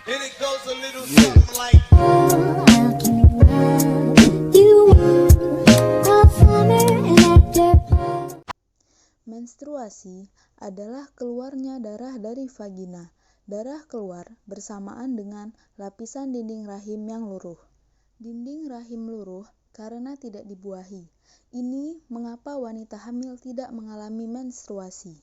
And it goes a little something like Menstruasi adalah keluarnya darah dari vagina. Darah keluar bersamaan dengan lapisan dinding rahim yang luruh. Dinding rahim luruh karena tidak dibuahi. Ini mengapa wanita hamil tidak mengalami menstruasi.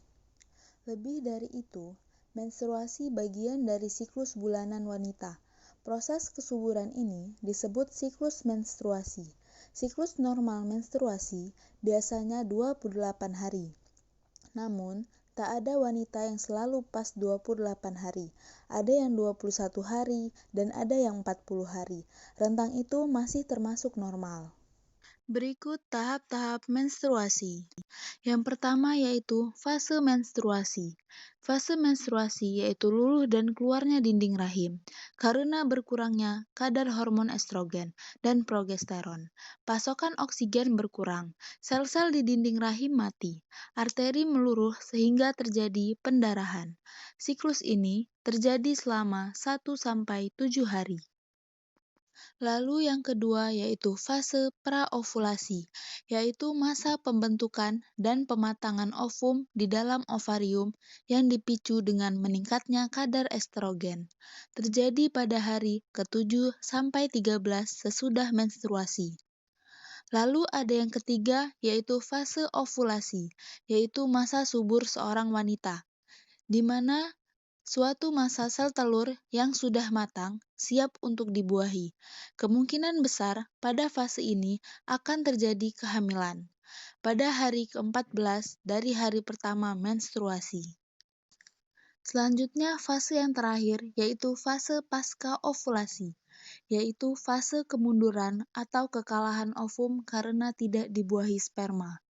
Lebih dari itu, menstruasi bagian dari siklus bulanan wanita. Proses kesuburan ini disebut siklus menstruasi. Siklus normal menstruasi biasanya 28 hari. Namun, tak ada wanita yang selalu pas 28 hari. Ada yang 21 hari dan ada yang 40 hari. Rentang itu masih termasuk normal. Berikut tahap-tahap menstruasi. Yang pertama yaitu fase menstruasi. Fase menstruasi yaitu luluh dan keluarnya dinding rahim karena berkurangnya kadar hormon estrogen dan progesteron. Pasokan oksigen berkurang, sel-sel di dinding rahim mati, arteri meluruh sehingga terjadi pendarahan. Siklus ini terjadi selama 1-7 hari. Lalu yang kedua yaitu fase praovulasi, yaitu masa pembentukan dan pematangan ovum di dalam ovarium yang dipicu dengan meningkatnya kadar estrogen. Terjadi pada hari ke-7 sampai 13 sesudah menstruasi. Lalu ada yang ketiga yaitu fase ovulasi, yaitu masa subur seorang wanita, di mana suatu masa sel telur yang sudah matang, siap untuk dibuahi. Kemungkinan besar pada fase ini akan terjadi kehamilan pada hari ke-14 dari hari pertama menstruasi. Selanjutnya fase yang terakhir yaitu fase pasca ovulasi, yaitu fase kemunduran atau kekalahan ovum karena tidak dibuahi sperma.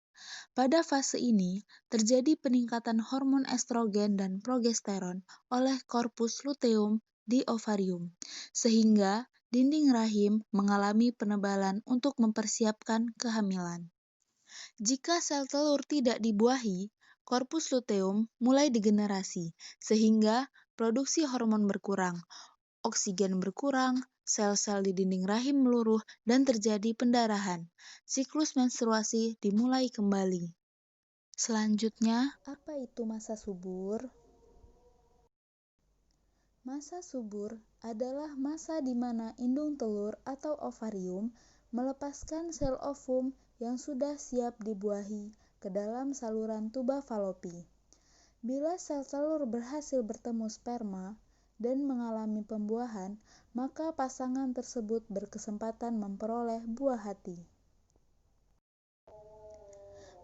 Pada fase ini, terjadi peningkatan hormon estrogen dan progesteron oleh korpus luteum di ovarium, sehingga dinding rahim mengalami penebalan untuk mempersiapkan kehamilan. Jika sel telur tidak dibuahi, korpus luteum mulai degenerasi, sehingga produksi hormon berkurang, oksigen berkurang, sel-sel di dinding rahim meluruh, dan terjadi pendarahan. Siklus menstruasi dimulai kembali. Selanjutnya, apa itu masa subur? Masa subur adalah masa di mana indung telur atau ovarium melepaskan sel ovum yang sudah siap dibuahi ke dalam saluran tuba falopi. Bila sel telur berhasil bertemu sperma dan mengalami pembuahan, maka pasangan tersebut berkesempatan memperoleh buah hati.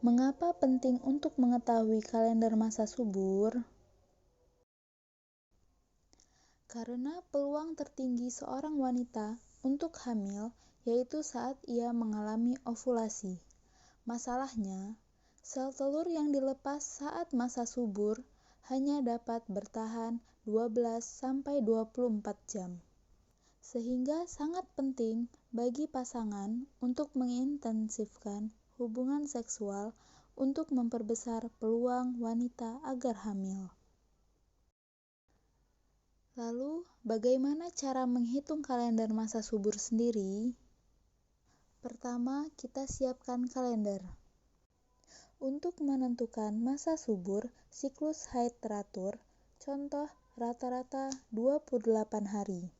Mengapa penting untuk mengetahui kalender masa subur? Karena peluang tertinggi seorang wanita untuk hamil yaitu saat ia mengalami ovulasi. Masalahnya, sel telur yang dilepas saat masa subur hanya dapat bertahan 12-24 jam. Sehingga sangat penting bagi pasangan untuk mengintensifkan hubungan seksual untuk memperbesar peluang wanita agar hamil. Lalu, bagaimana cara menghitung kalender masa subur sendiri? Pertama, kita siapkan kalender. Untuk menentukan masa subur, siklus haid teratur, contoh rata-rata 28 hari.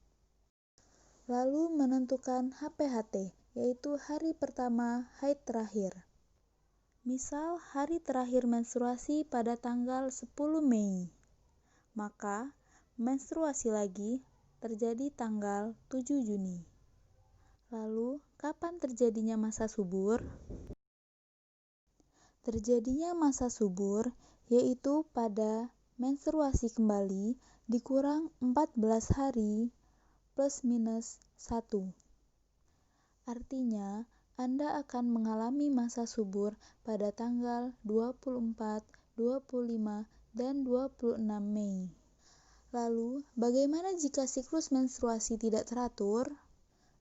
Lalu menentukan HPHT, yaitu hari pertama haid terakhir. Misal hari terakhir menstruasi pada tanggal 10 Mei. Maka, menstruasi lagi terjadi tanggal 7 Juni. Lalu, kapan terjadinya masa subur? Terjadinya masa subur yaitu pada menstruasi kembali dikurang 14 hari plus minus 1. Artinya, Anda akan mengalami masa subur pada tanggal 24, 25, dan 26 Mei. Lalu, bagaimana jika siklus menstruasi tidak teratur?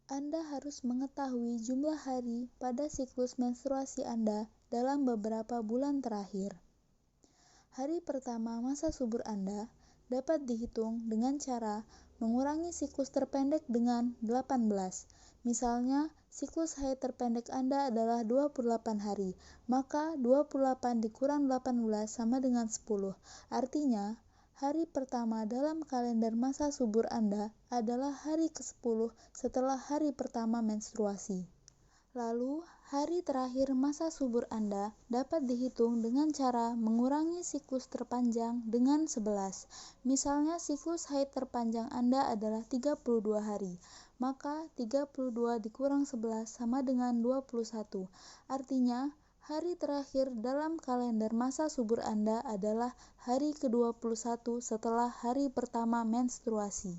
Anda harus mengetahui jumlah hari pada siklus menstruasi Anda dalam beberapa bulan terakhir. Hari pertama masa subur Anda dapat dihitung dengan cara mengurangi siklus terpendek dengan 18. Misalnya, siklus haid terpendek Anda adalah 28 hari, maka 28 dikurang 18 sama dengan 10. Artinya, hari pertama dalam kalender masa subur Anda adalah hari ke-10 setelah hari pertama menstruasi. Lalu, hari terakhir masa subur Anda dapat dihitung dengan cara mengurangi siklus terpanjang dengan 11. Misalnya siklus haid terpanjang Anda adalah 32 hari, maka 32 dikurang 11 sama dengan 21. Artinya, hari terakhir dalam kalender masa subur Anda adalah hari ke-21 setelah hari pertama menstruasi.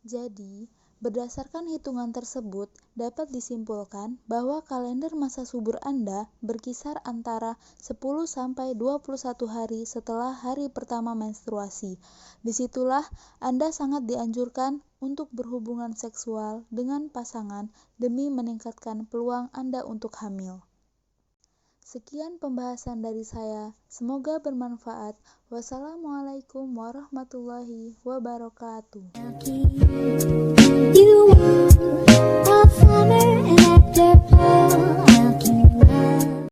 Jadi, berdasarkan hitungan tersebut, dapat disimpulkan bahwa kalender masa subur Anda berkisar antara 10 sampai 21 hari setelah hari pertama menstruasi. Disitulah Anda sangat dianjurkan untuk berhubungan seksual dengan pasangan demi meningkatkan peluang Anda untuk hamil. Sekian pembahasan dari saya, semoga bermanfaat. Wassalamualaikum warahmatullahi wabarakatuh.